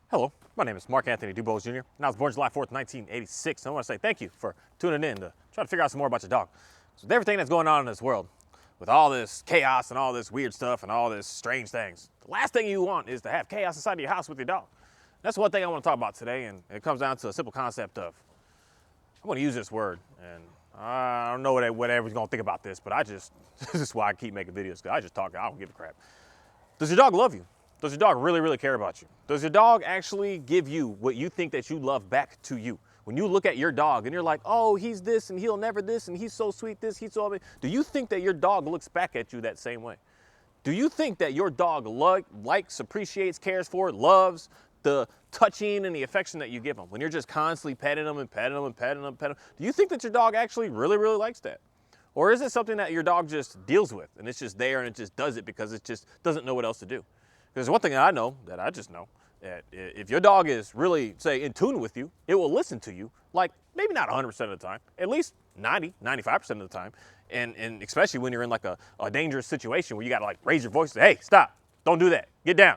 Hello, my name is Mark Anthony Dubose Jr., and I was born July 4th, 1986. And I want to say thank you for tuning in to try to figure out some more about your dog. So with everything that's going on in this world, with all this chaos and all this weird stuff and all this strange things, the last thing you want is to have chaos inside your house with your dog. That's one thing I want to talk about today, and it comes down to a simple concept of, I'm going to use this word, and I don't know what everyone's going to think about this, but this is why I keep making videos, because I just talk, I don't give a crap. Does your dog love you? Does your dog really, really care about you? Does your dog actually give you what you think that you love back to you? When you look at your dog and you're like, oh, he's this and he'll never this and he's so sweet this, he's so, do you think that your dog looks back at you that same way? Do you think that your dog likes, appreciates, cares for, loves the touching and the affection that you give them? When you're just constantly petting them and petting them and petting them and petting them, do you think that your dog actually really, really likes that? Or is it something that your dog just deals with and it's just there and it just does it because it just doesn't know what else to do? There's one thing that I know, that I just know, that if your dog is really, say, in tune with you, it will listen to you, like maybe not 100% of the time, at least 90, 95% of the time. And especially when you're in like a dangerous situation where you gotta like raise your voice, say, hey, stop, don't do that, get down,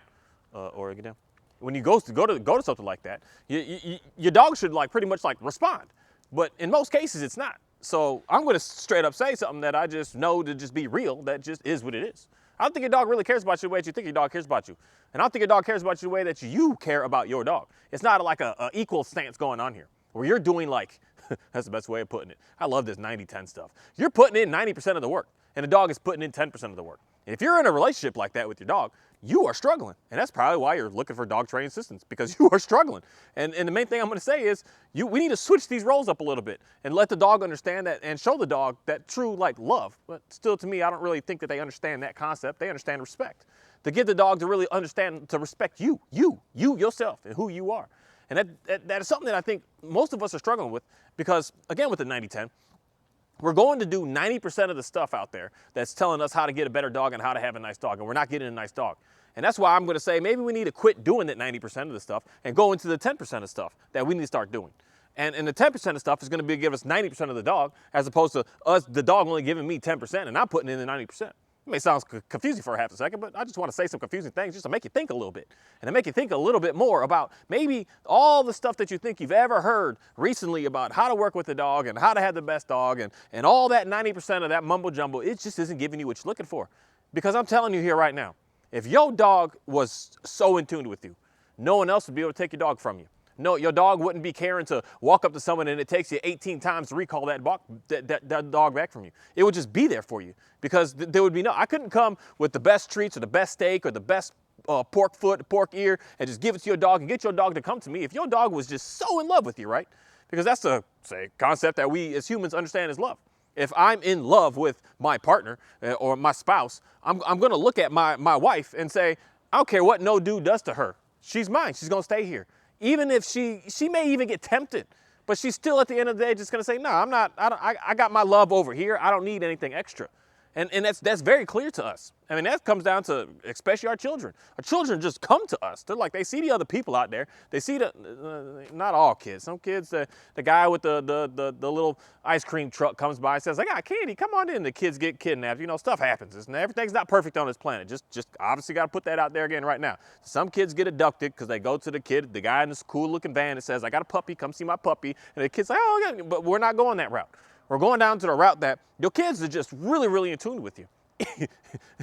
or get down. When you go to something like that, your dog should like pretty much like respond. But in most cases, it's not. So I'm gonna straight up say something that I just know to just be real, that just is what it is. I don't think your dog really cares about you the way that you think your dog cares about you. And I don't think your dog cares about you the way that you care about your dog. It's not like a equal stance going on here, where you're doing like, that's the best way of putting it. I love this 90-10 stuff. You're putting in 90% of the work, and the dog is putting in 10% of the work. And if you're in a relationship like that with your dog, you are struggling. And that's probably why you're looking for dog training assistance, because you are struggling. And the main thing I'm gonna say is, we need to switch these roles up a little bit and let the dog understand that and show the dog that true like love. But still, to me, I don't really think that they understand that concept. They understand respect. To get the dog to really understand, to respect you yourself and who you are. And that is something that I think most of us are struggling with, because again, with the 90-10, we're going to do 90% of the stuff out there that's telling us how to get a better dog and how to have a nice dog, and we're not getting a nice dog. And that's why I'm gonna say maybe we need to quit doing that 90% of the stuff and go into the 10% of stuff that we need to start doing. And the 10% of stuff is gonna give us 90% of the dog, as opposed to us, the dog only giving me 10% and I'm putting in the 90%. It may sound confusing for half a second, but I just want to say some confusing things just to make you think a little bit. And to make you think a little bit more about maybe all the stuff that you think you've ever heard recently about how to work with the dog and how to have the best dog, and all that 90% of that mumbo jumbo, it just isn't giving you what you're looking for. Because I'm telling you here right now, if your dog was so in tune with you, no one else would be able to take your dog from you. No, your dog wouldn't be caring to walk up to someone and it takes you 18 times to recall that dog back from you. It would just be there for you, because there would be I couldn't come with the best treats or the best steak or the best pork foot, pork ear, and just give it to your dog and get your dog to come to me if your dog was just so in love with you, right? Because that's the concept that we as humans understand as love. If I'm in love with my partner or my spouse, I'm gonna look at my wife and say, I don't care what no dude does to her. She's mine, she's gonna stay here. Even if she may even get tempted, but she's still at the end of the day just gonna say, no, I got my love over here. I don't need anything extra. And that's very clear to us. I mean, that comes down to especially our children. Our children just come to us. They're like, they see the other people out there. They see not all kids. Some kids, the guy with the little ice cream truck comes by and says, I got candy, come on in. The kids get kidnapped. You know, stuff happens. Everything's not perfect on this planet. Just obviously got to put that out there again right now. Some kids get abducted because they go to the guy in this cool looking van that says, I got a puppy, come see my puppy. And the kid's like, oh, yeah, but we're not going that route. We're going down to the route that your kids are just really, really in tune with you.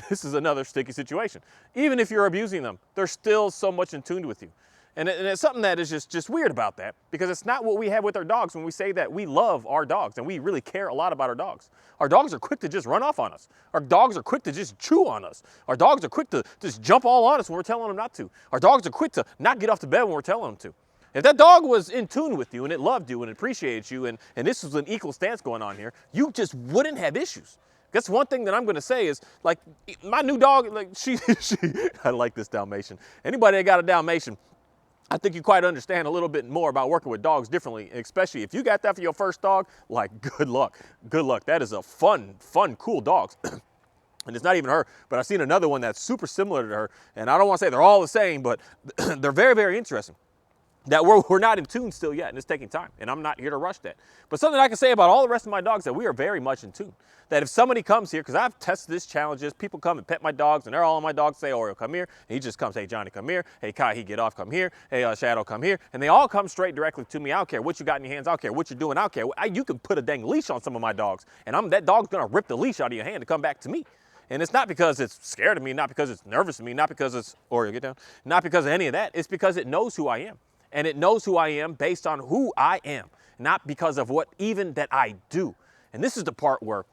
This is another sticky situation. Even if you're abusing them, they're still so much in tune with you. And it's something that is just weird about that, because it's not what we have with our dogs when we say that we love our dogs and we really care a lot about our dogs. Our dogs are quick to just run off on us. Our dogs are quick to just chew on us. Our dogs are quick to just jump all on us when we're telling them not to. Our dogs are quick to not get off the bed when we're telling them to. If that dog was in tune with you and it loved you and appreciated you, and this was an equal stance going on here, you just wouldn't have issues. That's one thing that I'm gonna say is, like, my new dog, like I like this Dalmatian. Anybody that got a Dalmatian, I think you quite understand a little bit more about working with dogs differently, especially if you got that for your first dog, like, good luck. Good luck. That is a fun, cool dog. And it's not even her, but I've seen another one that's super similar to her, and I don't wanna say they're all the same, but they're very, very interesting. that we're not in tune still yet, and it's taking time, and I'm not here to rush that. But something I can say about all the rest of my dogs, that we are very much in tune. That if somebody comes here, because I've tested this challenges, people come and pet my dogs, and they're all on my dogs, say, Oreo, come here. And he just comes, hey, Johnny, come here. Hey, Kai, he get off, come here. Hey, Shadow, come here. And they all come straight directly to me. I don't care what you got in your hands. I don't care what you're doing. I don't care. You can put a dang leash on some of my dogs, and that dog's going to rip the leash out of your hand to come back to me. And it's not because it's scared of me, not because it's nervous of me, not because it's, Oreo, get down, not because of any of that. It's because it knows who I am. And it knows who I am based on who I am, not because of what even that I do. And this is the part where,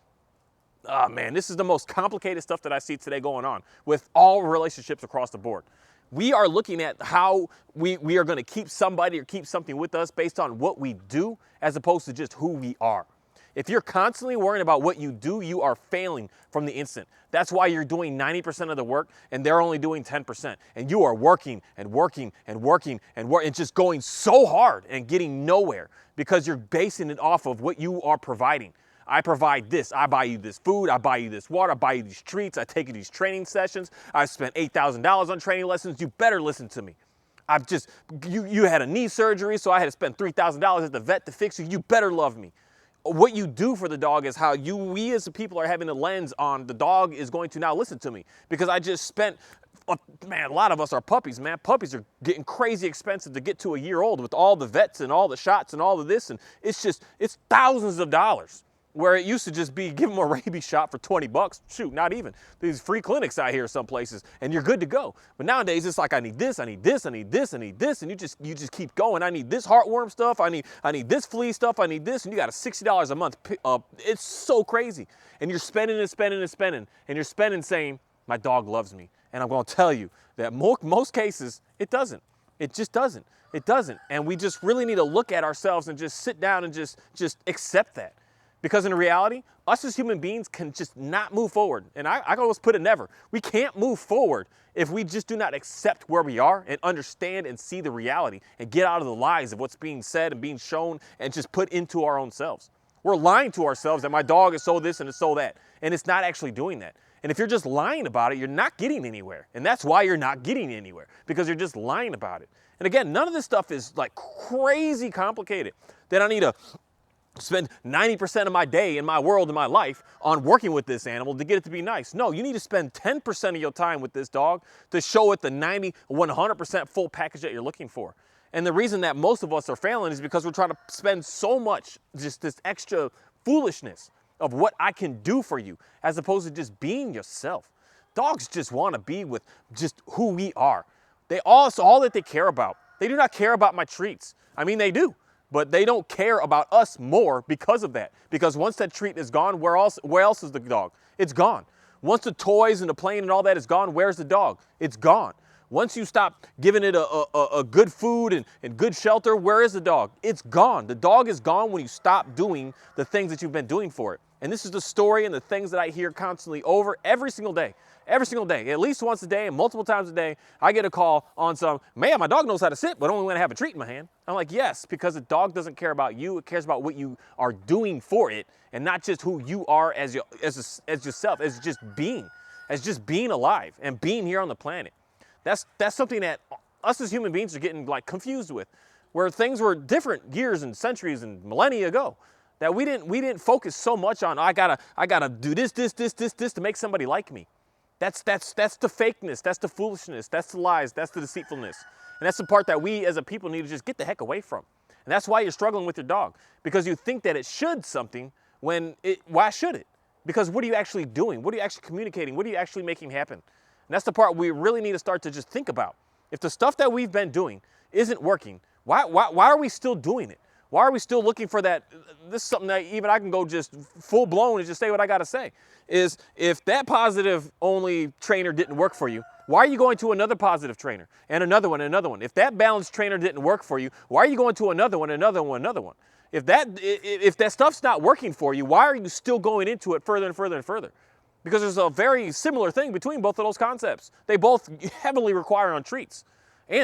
oh man, this is the most complicated stuff that I see today going on with all relationships across the board. We are looking at how we are going to keep somebody or keep something with us based on what we do as opposed to just who we are. If you're constantly worrying about what you do, you are failing from the instant. That's why you're doing 90% of the work and they're only doing 10%. And you are working and working and working and just going so hard and getting nowhere because you're basing it off of what you are providing. I provide this. I buy you this food. I buy you this water. I buy you these treats. I take you these training sessions. I've spent $8,000 on training lessons. You better listen to me. You had a knee surgery, so I had to spend $3,000 at the vet to fix you. You better love me. What you do for the dog is how we as the people are having a lens on the dog is going to now listen to me because I just spent, man, a lot of us are puppies, man. Puppies are getting crazy expensive to get to a year old with all the vets and all the shots and all of this. And it's thousands of dollars. Where it used to just be give them a rabies shot for 20 bucks. Shoot, not even. These free clinics out here some places and you're good to go. But nowadays it's like I need this, I need this, I need this, I need this, and you just keep going. I need this heartworm stuff, I need this flea stuff, I need this, and you got a $60 a month. It's so crazy. And you're spending and spending and spending, and you're spending saying, my dog loves me. And I'm gonna tell you that most cases, it doesn't. It just doesn't. It doesn't. And we just really need to look at ourselves and just sit down and just accept that. Because in reality, us as human beings can just not move forward. And I always put it never. We can't move forward if we just do not accept where we are and understand and see the reality and get out of the lies of what's being said and being shown and just put into our own selves. We're lying to ourselves that my dog is so this and it's so that. And it's not actually doing that. And if you're just lying about it, you're not getting anywhere. And that's why you're not getting anywhere, because you're just lying about it. And again, none of this stuff is like crazy complicated that I need to spend 90% of my day in my world, in my life, on working with this animal to get it to be nice. No, you need to spend 10% of your time with this dog to show it the 90, 100% full package that you're looking for. And the reason that most of us are failing is because we're trying to spend so much, just this extra foolishness of what I can do for you, as opposed to just being yourself. Dogs just want to be with just who we are. All that they care about. They do not care about my treats. I mean, they do. But they don't care about us more because of that. Because once that treat is gone, where else is the dog? It's gone. Once the toys and the playing and all that is gone, where's the dog? It's gone. Once you stop giving it a good food and good shelter, where is the dog? It's gone. The dog is gone when you stop doing the things that you've been doing for it. And this is the story and the things that I hear constantly over every single day. Every single day, at least once a day and multiple times a day, I get a call on man, my dog knows how to sit, but only when I have a treat in my hand. I'm like, yes, because the dog doesn't care about you. It cares about what you are doing for it and not just who you are as yourself, as just being alive and being here on the planet. That's something that us as human beings are getting like confused with, where things were different years and centuries and millennia ago. That we didn't focus so much on, I gotta do this to make somebody like me. That's the fakeness, that's the foolishness, that's the lies, that's the deceitfulness. And that's the part that we as a people need to just get the heck away from. And that's why you're struggling with your dog, because you think that it should something why should it? Because what are you actually doing? What are you actually communicating? What are you actually making happen? And that's the part we really need to start to just think about. If the stuff that we've been doing isn't working, why are we still doing it? Why are we still looking for that? This is something that even I can go just full blown and just say what I got to say. Is if that positive only trainer didn't work for you, why are you going to another positive trainer and another one and another one? If that balanced trainer didn't work for you, why are you going to another one, another one, another one? If that stuff's not working for you, why are you still going into it further and further and further? Because there's a very similar thing between both of those concepts. They both heavily require on treats.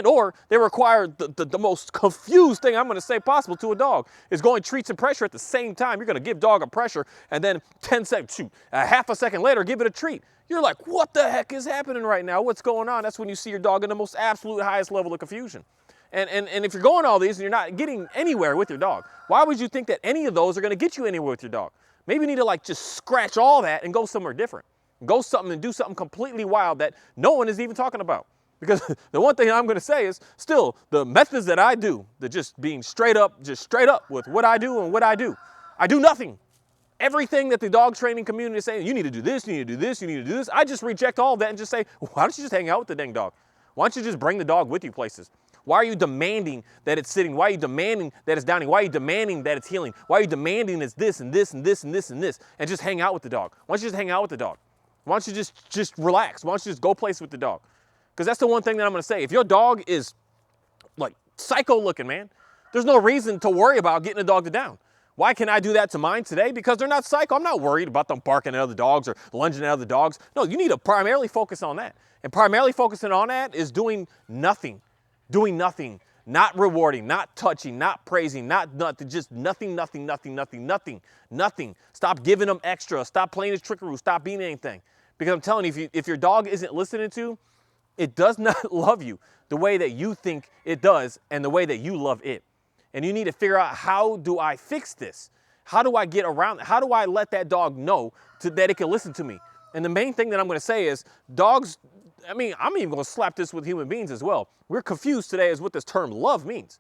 Or they require the most confused thing I'm going to say possible to a dog is going treats and pressure at the same time. You're going to give dog a pressure and then 10 seconds, half a second later, give it a treat. You're like, what the heck is happening right now? What's going on? That's when you see your dog in the most absolute highest level of confusion. And if you're going all these and you're not getting anywhere with your dog, why would you think that any of those are going to get you anywhere with your dog? Maybe you need to like just scratch all that and go somewhere different. Go something and do something completely wild that no one is even talking about. Because the one thing I'm going to say is still the methods that I do, the just being straight up with what I do and what I do nothing. Everything that the dog training community is saying, you need to do this, you need to do this, you need to do this, I just reject all of that and just say, why don't you just hang out with the dang dog? Why don't you just bring the dog with you places? Why are you demanding that it's sitting? Why are you demanding that it's downing? Why are you demanding that it's heeling? Why are you demanding it's this and this and this and this and this? And just hang out with the dog. Why don't you just hang out with the dog? Why don't you just relax? Why don't you just go places with the dog? Because that's the one thing that I'm going to say. If your dog is like psycho looking, man, there's no reason to worry about getting a dog to down. Why can I do that to mine today? Because they're not psycho. I'm not worried about them barking at other dogs or lunging at other dogs. No, you need to primarily focus on that. And primarily focusing on that is doing nothing. Doing nothing. Not rewarding, not touching, not praising, not nothing, just nothing. Stop giving them extra. Stop playing his trickaroo. Stop being anything. Because I'm telling you, if your dog isn't listening to, it does not love you the way that you think it does and the way that you love it. And you need to figure out, how do I fix this? How do I get around it? How do I let that dog know that it can listen to me? And the main thing that I'm going to say is dogs, I mean, I'm even going to slap this with human beings as well. We're confused today as what this term love means.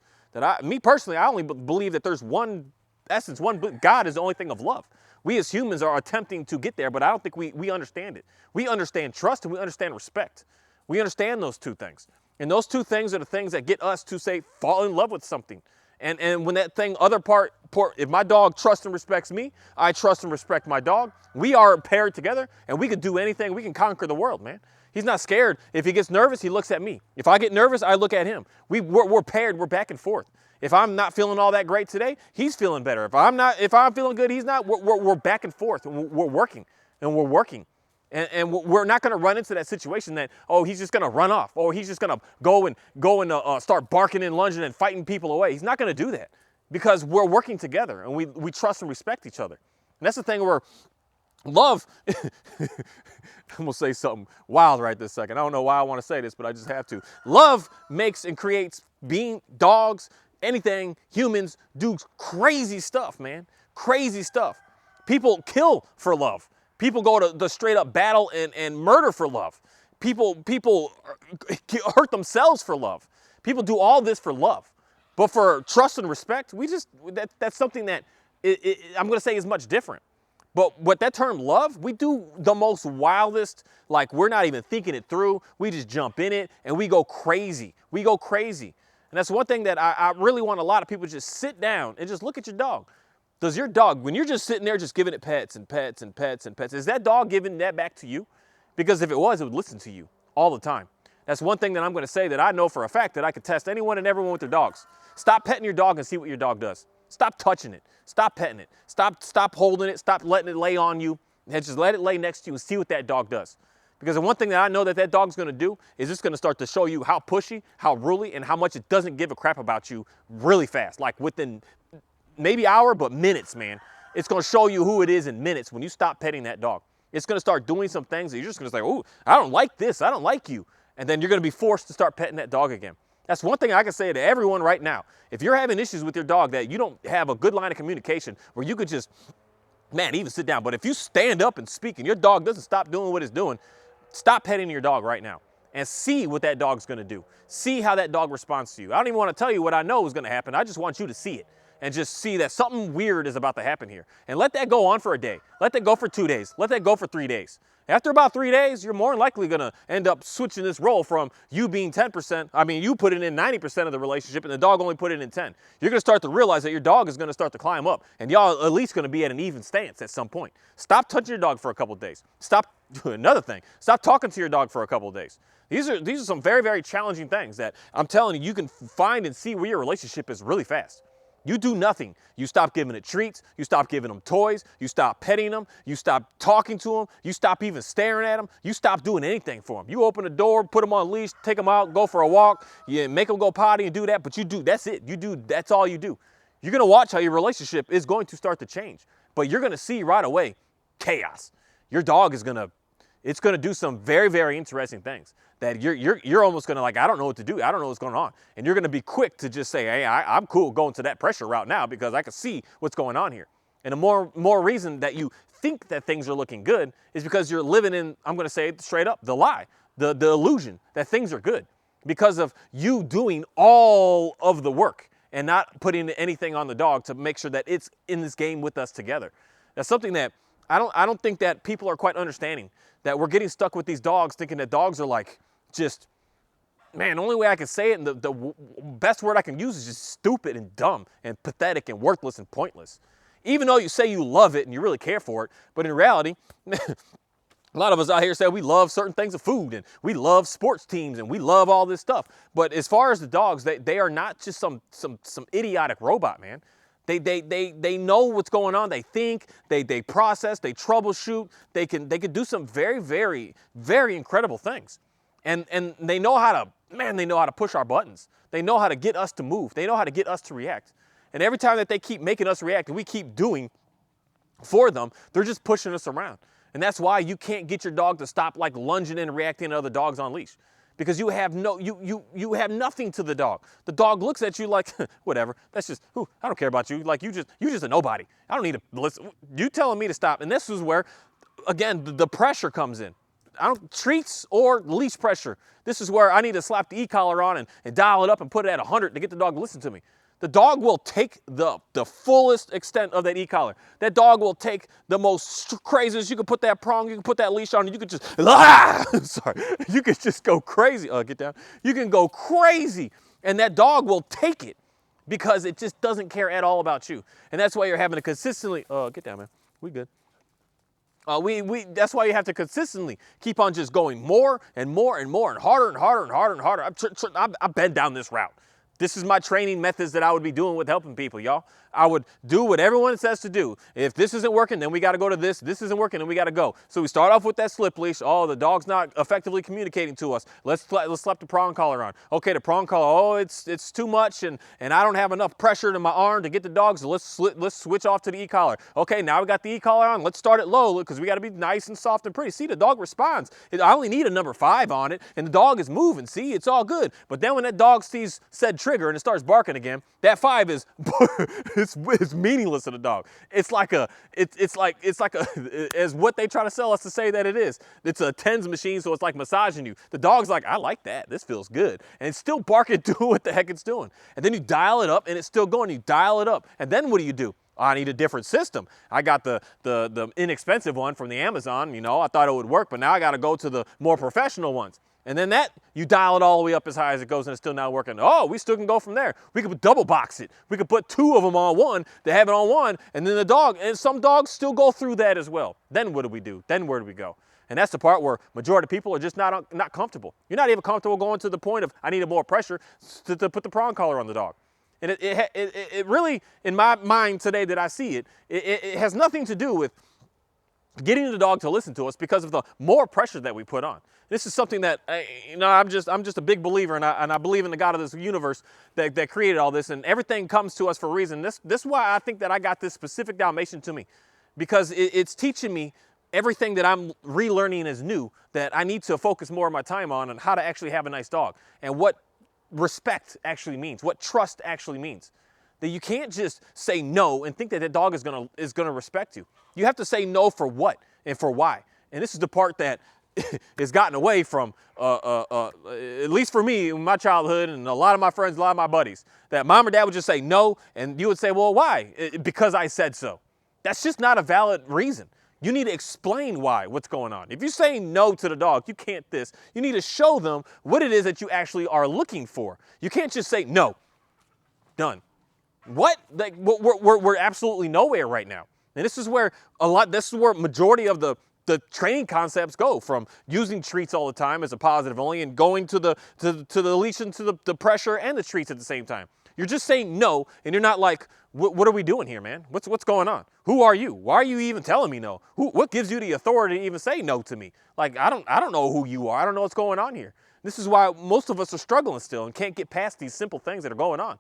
Me personally, I only believe that there's one essence, God is the only thing of love. We as humans are attempting to get there, but I don't think we understand it. We understand trust and we understand respect. We understand those two things. And those two things are the things that get us to say, fall in love with something. And when that thing, if my dog trusts and respects me, I trust and respect my dog. We are paired together and we can do anything. We can conquer the world, man. He's not scared. If he gets nervous, he looks at me. If I get nervous, I look at him. We're paired, we're back and forth. If I'm not feeling all that great today, he's feeling better. If I'm feeling good, he's not. We're back and forth. And we're working. And we're not going to run into that situation that, oh, he's just going to run off. Oh, he's just going to go and start barking and lunging and fighting people away. He's not going to do that because we're working together and we trust and respect each other. And that's the thing where love, I'm going to say something wild right this second. I don't know why I want to say this, but I just have to. Love makes and creates dogs, anything, humans do crazy stuff, man. Crazy stuff. People kill for love. People go to the straight up battle and murder for love. People hurt themselves for love. People do all this for love. But for trust and respect, that's something that I'm going to say is much different. But what that term love, we do the most wildest, like we're not even thinking it through. We just jump in it and we go crazy. We go crazy. And that's one thing that I really want a lot of people to just sit down and just look at your dog. Does your dog, when you're just sitting there just giving it pets and pets and pets and pets, is that dog giving that back to you? Because if it was, it would listen to you all the time. That's one thing that I'm going to say that I know for a fact that I could test anyone and everyone with their dogs. Stop petting your dog and see what your dog does. Stop touching it. Stop petting it. Stop holding it. Stop letting it lay on you. And just let it lay next to you and see what that dog does. Because the one thing that I know that dog's going to do is it's going to start to show you how pushy, how ruly, and how much it doesn't give a crap about you really fast. Like within maybe hour, but minutes, man. It's going to show you who it is in minutes when you stop petting that dog. It's going to start doing some things that you're just going to say, oh, I don't like this. I don't like you. And then you're going to be forced to start petting that dog again. That's one thing I can say to everyone right now. If you're having issues with your dog that you don't have a good line of communication where you could just, man, even sit down. But if you stand up and speak and your dog doesn't stop doing what it's doing, stop petting your dog right now and see what that dog's going to do. See how that dog responds to you. I don't even want to tell you what I know is going to happen. I just want you to see it. And just see that something weird is about to happen here. And let that go on for a day. Let that go for 2 days. Let that go for 3 days. After about 3 days, you're more than likely going to end up switching this role from you being 10%. I mean, you put it in 90% of the relationship and the dog only put it in 10. You're going to start to realize that your dog is going to start to climb up. And y'all at least going to be at an even stance at some point. Stop touching your dog for a couple of days. Another thing, stop talking to your dog for a couple of days. These are some very, very challenging things that I'm telling you can find and see where your relationship is really fast. You do nothing. You stop giving it treats. You stop giving them toys. You stop petting them. You stop talking to them. You stop even staring at them. You stop doing anything for them. You open the door, put them on a leash, take them out, go for a walk. You make them go potty and do that, but that's it. That's all you do. You're going to watch how your relationship is going to start to change, but you're going to see right away chaos. Your dog it's going to do some very, very interesting things that you're almost gonna like, I don't know what to do. I don't know what's going on. And you're gonna be quick to just say, hey, I'm cool going to that pressure route now because I can see what's going on here. And the more reason that you think that things are looking good is because you're living in, I'm gonna say it straight up, the lie, the illusion that things are good because of you doing all of the work and not putting anything on the dog to make sure that it's in this game with us together. That's something that I don't think that people are quite understanding, that we're getting stuck with these dogs thinking that dogs are like just, man, the only way I can say it and the best word I can use is just stupid and dumb and pathetic and worthless and pointless. Even though you say you love it and you really care for it, but in reality, a lot of us out here say we love certain things of food and we love sports teams and we love all this stuff. But as far as the dogs, they are not just some idiotic robot, man. They know what's going on. They think, they process, they troubleshoot. They can do some very, very, very incredible things. And they know how to push our buttons. They know how to get us to move. They know how to get us to react. And every time that they keep making us react and we keep doing for them, they're just pushing us around. And that's why you can't get your dog to stop like lunging and reacting to other dogs on leash. Because you have have nothing to the dog. The dog looks at you like, whatever, that's just, I don't care about you. Like you're just a nobody. I don't need to listen. You telling me to stop. And this is where, again, the pressure comes in. Treats or leash pressure. This is where I need to slap the e-collar on and dial it up and put it at 100 to get the dog to listen to me. The dog will take the fullest extent of that e-collar. That dog will take the most craziest. You can put that prong, you can put that leash on, and you can just, sorry, you can just go crazy. Get down. You can go crazy, and that dog will take it because it just doesn't care at all about you. And that's why you're having to consistently, get down, man. We good. That's why you have to consistently keep on just going more and more and more and harder and harder and harder and harder. I've been down this route. This is my training methods that I would be doing with helping people, y'all. I would do what everyone says to do. If this isn't working, then we got to go to this. This isn't working, then we got to go. So we start off with that slip leash. Oh, the dog's not effectively communicating to us. Let's slap the prong collar on. Okay, the prong collar. Oh, it's too much, and I don't have enough pressure in my arm to get the dog. So let's switch off to the e-collar. Okay, now we got the e-collar on. Let's start it low because we got to be nice and soft and pretty. See, the dog responds. I only need a number 5 on it, and the dog is moving. See, it's all good. But then when that dog sees said trigger and it starts barking again, that 5 is it's meaningless to the dog. It's like as what they try to sell us to say that it is. It's a TENS machine, so it's like massaging you. The dog's like, I like that. This feels good. And it's still barking, doing what the heck it's doing. And then you dial it up and it's still going. You dial it up. And then what do? I need a different system. I got the inexpensive one from the Amazon. I thought it would work, but now I got to go to the more professional ones. And then you dial it all the way up as high as it goes and it's still not working. Oh, we still can go from there. We could double box it. We could put 2 of them on one to have it on one, and then some dogs still go through that as well. Then what do? Then where do we go? And that's the part where majority of people are just not comfortable. You're not even comfortable going to the point of, I need more pressure to put the prong collar on the dog. And it really, in my mind today that I see it has nothing to do with getting the dog to listen to us because of the more pressure that we put on. This is something that, I'm just a big believer, and I believe in the God of this universe that created all this, and everything comes to us for a reason. This is why I think that I got this specific Dalmatian to me, because it's teaching me everything that I'm relearning as new, that I need to focus more of my time on and how to actually have a nice dog, and what respect actually means, what trust actually means. That you can't just say no and think that the dog is gonna respect you. You have to say no for what and for why. And this is the part that has gotten away from, at least for me, in my childhood, and a lot of my friends, a lot of my buddies, that mom or dad would just say no, and you would say, well, why? Because I said so. That's just not a valid reason. You need to explain what's going on. If you're saying no to the dog, you can't this. You need to show them what it is that you actually are looking for. You can't just say no, done. What? Like, we're absolutely nowhere right now. And this is where majority of the training concepts go, from using treats all the time as a positive only and going to the leash and to the pressure and the treats at the same time. You're just saying no, and you're not like, what are we doing here, man? What's going on? Who are you? Why are you even telling me no? What gives you the authority to even say no to me? Like, I don't know who you are. I don't know what's going on here. This is why most of us are struggling still and can't get past these simple things that are going on,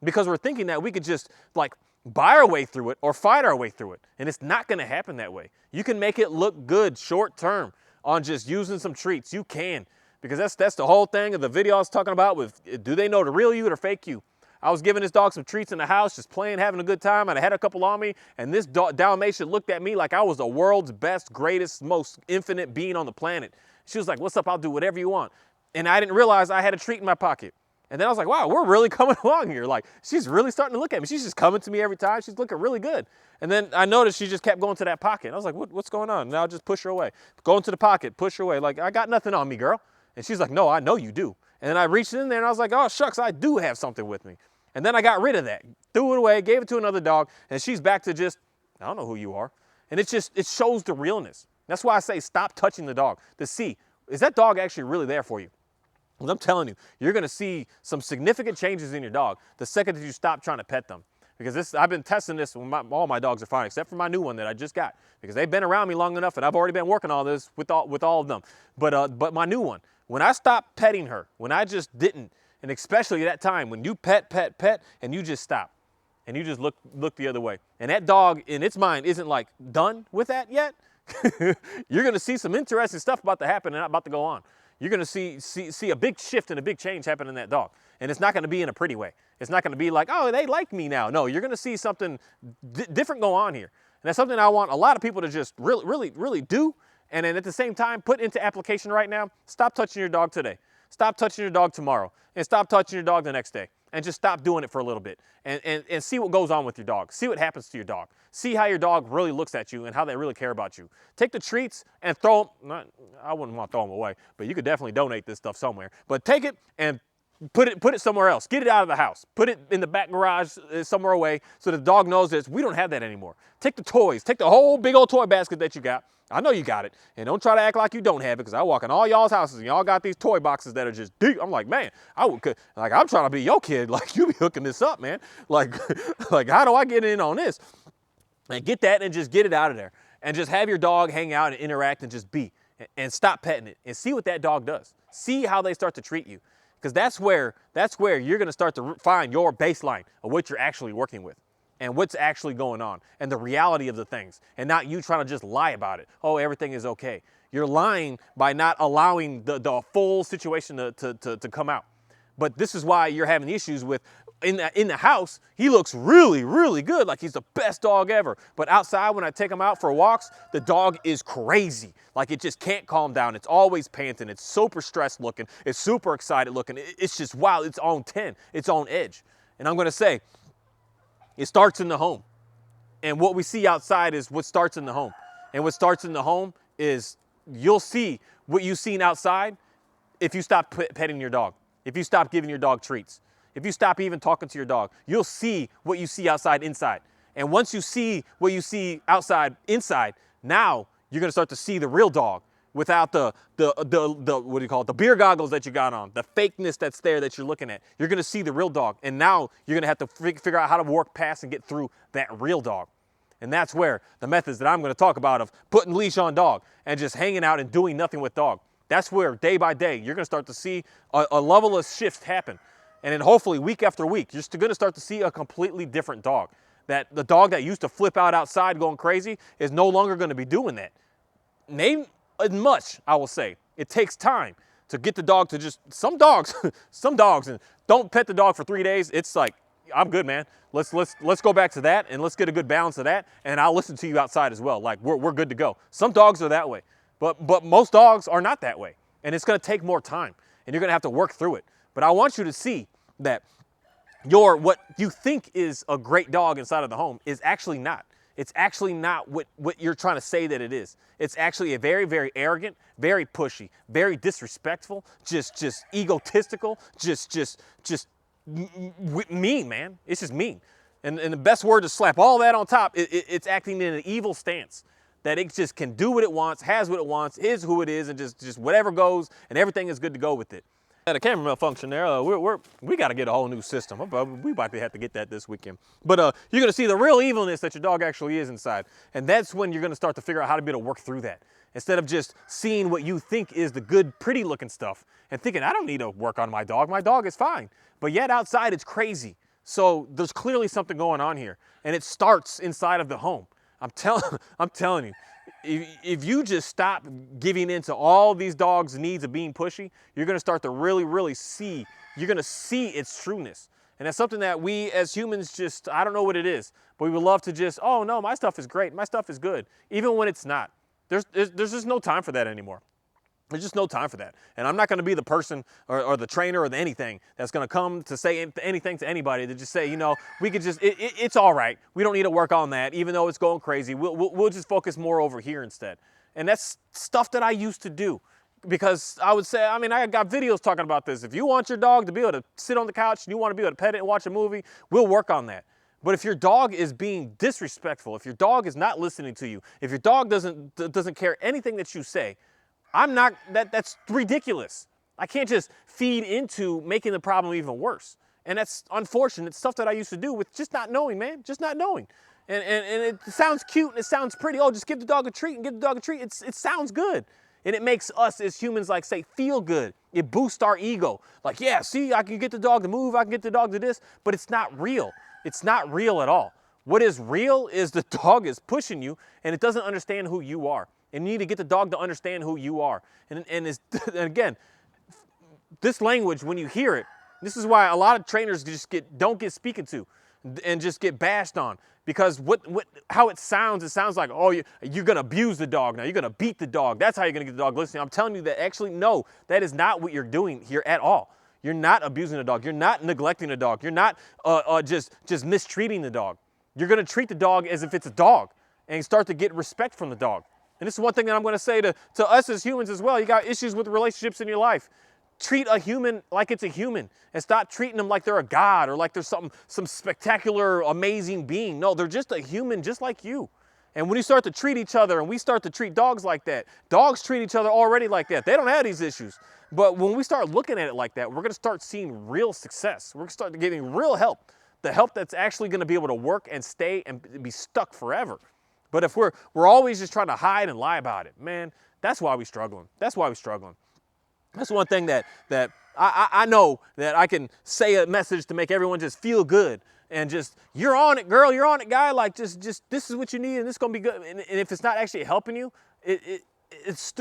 because we're thinking that we could just like buy our way through it or fight our way through it. And it's not going to happen that way. You can make it look good short term on just using some treats. You can. because that's the whole thing of the video I was talking about with, do they know the real you or fake you? I was giving this dog some treats in the house, just playing, having a good time, and I had a couple on me, and this Dalmatian looked at me like I was the world's best, greatest, most infinite being on the planet. She was like, what's up? I'll do whatever you want. And I didn't realize I had a treat in my pocket. And then I was like, wow, we're really coming along here. Like, she's really starting to look at me. She's just coming to me every time. She's looking really good. And then I noticed she just kept going to that pocket. And I was like, what's going on? And I'll just push her away. Go into the pocket, push her away. Like, I got nothing on me, girl. And she's like, no, I know you do. And then I reached in there and I was like, oh, shucks, I do have something with me. And then I got rid of that, threw it away, gave it to another dog, and she's back to just, I don't know who you are. And it shows the realness. That's why I say stop touching the dog to see, is that dog actually really there for you? Because I'm telling you, you're gonna see some significant changes in your dog the second that you stop trying to pet them. Because I've been testing this when all my dogs are fine, except for my new one that I just got. Because they've been around me long enough and I've already been working all this with all of them. But my new one, when I stopped petting her, when I just didn't, and especially at that time when you pet, and you just stop, and you just look the other way. And that dog in its mind isn't like done with that yet. You're gonna see some interesting stuff about to happen and about to go on. You're gonna see a big shift and a big change happen in that dog. And it's not gonna be in a pretty way. It's not gonna be like, oh, they like me now. No, you're gonna see something different go on here. And that's something I want a lot of people to just really do. And then at the same time, put into application right now. Stop touching your dog today. Stop touching your dog tomorrow, and stop touching your dog the next day, and just stop doing it for a little bit, and see what goes on with your dog. See what happens to your dog. See how your dog really looks at you and how they really care about you. Take the treats and throw them. I wouldn't want to throw them away, but you could definitely donate this stuff somewhere. But take it and put it somewhere else. Get it out of the house. Put it in the back garage somewhere away so the dog knows that we don't have that anymore. Take the toys. Take the whole big old toy basket that you got. I know you got it. And don't try to act like you don't have it, because I walk in all y'all's houses and y'all got these toy boxes that are just deep. I'm like, man, I'm trying to be your kid. Like, you be hooking this up, man. Like, how do I get in on this? And get that and just get it out of there. And just have your dog hang out and interact and just be. And stop petting it and see what that dog does. See how they start to treat you. Because that's where you're going to start to find your baseline of what you're actually working with. And what's actually going on, and the reality of the things, and not you trying to just lie about it. Oh, everything is okay. You're lying by not allowing the full situation to come out. But this is why you're having issues with, in the house, he looks really good, like he's the best dog ever. But outside, when I take him out for walks, the dog is crazy. Like, it just can't calm down. It's always panting. It's super stressed looking. It's super excited looking. It's just wild. It's on 10. It's on edge. And I'm going to say, it starts in the home. And what we see outside is what starts in the home. And what starts in the home is you'll see what you've seen outside if you stop petting your dog, if you stop giving your dog treats, if you stop even talking to your dog. You'll see what you see outside inside. And once you see what you see outside inside, now you're going to start to see the real dog without the what do you call it, the beer goggles that you got on, the fakeness that's there that you're looking at. You're gonna see the real dog, and now you're gonna have to figure out how to work past and get through that real dog. And that's where the methods that I'm gonna talk about of putting leash on dog and just hanging out and doing nothing with dog, that's where day by day you're gonna start to see a level of shift happen. And then hopefully week after week, you're still gonna start to see a completely different dog. That the dog that used to flip out outside going crazy is no longer gonna be doing that. Much, I will say. It takes time to get the dog to just, some dogs, and don't pet the dog for 3 days. It's like, I'm good, man. Let's go back to that, and let's get a good balance of that, and I'll listen to you outside as well. Like, we're good to go. Some dogs are that way, but most dogs are not that way, and it's gonna take more time, and you're gonna have to work through it. But I want you to see that what you think is a great dog inside of the home is actually not. It's actually not what you're trying to say that it is. It's actually a very arrogant, very pushy, very disrespectful, just egotistical, just mean, man. It's just mean. And the best word to slap all that on top, it's acting in an evil stance. That it just can do what it wants, has what it wants, is who it is, and just whatever goes, and everything is good to go with it. Had a camera malfunction there. We got to get a whole new system. We about to have to get that this weekend. But you're going to see the real evilness that your dog actually is inside. And that's when you're going to start to figure out how to be able to work through that. Instead of just seeing what you think is the good, pretty looking stuff and thinking, I don't need to work on my dog. My dog is fine. But yet outside it's crazy. So there's clearly something going on here. And it starts inside of the home. I'm telling you, if you just stop giving into all these dogs' needs of being pushy, you're going to start to really see, you're going to see its trueness. And that's something that we as humans just, I don't know what it is, but we would love to just, oh no, my stuff is great, my stuff is good, even when it's not. There's just no time for that anymore. There's just no time for that. And I'm not going to be the person or the trainer or the anything that's going to come to say anything to anybody to just say, you know, we could just, it's all right. We don't need to work on that, even though it's going crazy. We'll just focus more over here instead. And that's stuff that I used to do. Because I would say, I mean, I got videos talking about this. If you want your dog to be able to sit on the couch and you want to be able to pet it and watch a movie, we'll work on that. But if your dog is being disrespectful, if your dog is not listening to you, if your dog doesn't care anything that you say, I'm not, that's ridiculous. I can't just feed into making the problem even worse. And that's unfortunate. It's stuff that I used to do with just not knowing, man, just not knowing. And it sounds cute and it sounds pretty. Oh, just give the dog a treat and give the dog a treat. It sounds good. And it makes us as humans, like, say, feel good. It boosts our ego. Like, yeah, see, I can get the dog to move, I can get the dog to this, but it's not real. It's not real at all. What is real is the dog is pushing you and it doesn't understand who you are. And you need to get the dog to understand who you are. And again, this language, when you hear it, this is why a lot of trainers just don't get spoken to and just get bashed on. Because how it sounds like, oh, you're going to abuse the dog now. You're going to beat the dog. That's how you're going to get the dog listening. I'm telling you that actually, no, that is not what you're doing here at all. You're not abusing the dog. You're not neglecting the dog. You're not just mistreating the dog. You're going to treat the dog as if it's a dog and start to get respect from the dog. And this is one thing that I'm going to say to us as humans as well. You got issues with relationships in your life. Treat a human like it's a human and stop treating them like they're a god or like they're some spectacular, amazing being. No, they're just a human just like you. And when you start to treat each other and we start to treat dogs like that, dogs treat each other already like that. They don't have these issues. But when we start looking at it like that, we're going to start seeing real success. We're going to start getting real help, the help that's actually going to be able to work and stay and be stuck forever. But if we're always just trying to hide and lie about it, man, that's why we're struggling. That's why we're struggling. That's one thing that I know that I can say a message to make everyone just feel good and just, you're on it, girl, you're on it, guy. Like, just this is what you need and this is going to be good. And if it's not actually helping you, it's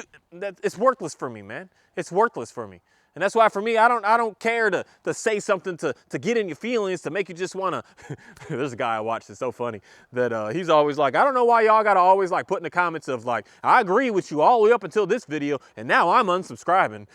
worthless for me, man. It's worthless for me. And that's why for me, I don't care to say something to get in your feelings, to make you just want to. There's a guy I watched that's so funny that he's always like, I don't know why y'all got to always like put in the comments of like, I agree with you all the way up until this video and now I'm unsubscribing.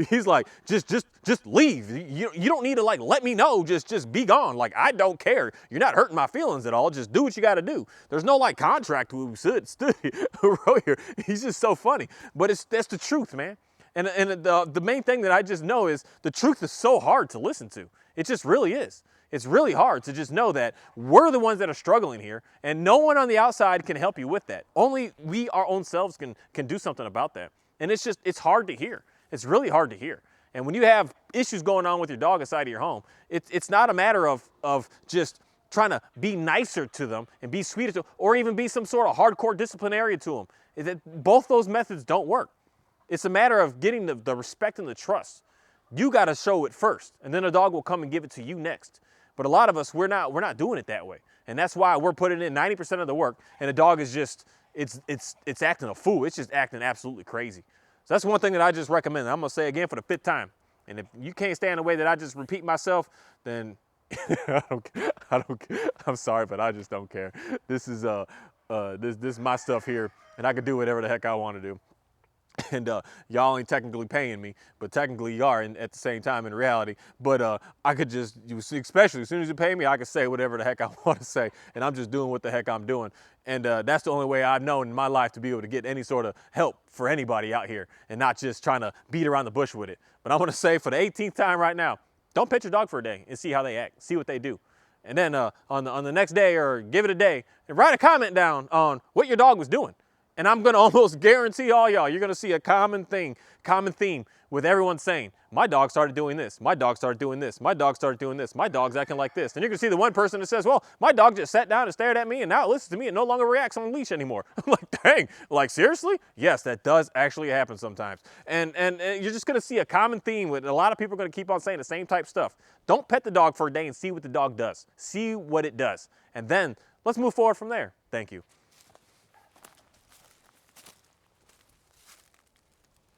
He's like, just leave. You don't need to like let me know, just be gone. Like, I don't care. You're not hurting my feelings at all. Just do what you got to do. There's no like contract who stood here. He's just so funny. But that's the truth, man. And the main thing that I just know is the truth is so hard to listen to. It just really is. It's really hard to just know that we're the ones that are struggling here and no one on the outside can help you with that. Only we, our own selves, can do something about that. And it's hard to hear. It's really hard to hear. And when you have issues going on with your dog inside of your home, it's not a matter of just trying to be nicer to them and be sweeter to them or even be some sort of hardcore disciplinarian to them. Both those methods don't work. It's a matter of getting the respect and the trust. You got to show it first, and then the dog will come and give it to you next. But a lot of us, we're not doing it that way. And that's why we're putting in 90% of the work, and the dog is just, it's acting a fool. It's just acting absolutely crazy. So that's one thing that I just recommend. I'm going to say again for the 5th time. And if you can't stand the way that I just repeat myself, then I'm sorry, but I just don't care. This is my stuff here, and I can do whatever the heck I want to do. And y'all ain't technically paying me, but technically you are at the same time in reality. But I could just, especially as soon as you pay me, I can say whatever the heck I want to say. And I'm just doing what the heck I'm doing. And that's the only way I've known in my life to be able to get any sort of help for anybody out here and not just trying to beat around the bush with it. But I want to say for the 18th time right now, don't pet your dog for a day and see how they act, see what they do. And then on the next day or give it a day, and write a comment down on what your dog was doing. And I'm going to almost guarantee all y'all, you're going to see a common theme with everyone saying, my dog started doing this, my dog started doing this, my dog started doing this, my dog's acting like this. And you're going to see the one person that says, well, my dog just sat down and stared at me and now it listens to me and no longer reacts on a leash anymore. I'm like, dang, like seriously? Yes, that does actually happen sometimes. And you're just going to see a common theme with a lot of people are going to keep on saying the same type stuff. Don't pet the dog for a day and see what the dog does. See what it does. And then let's move forward from there. Thank you.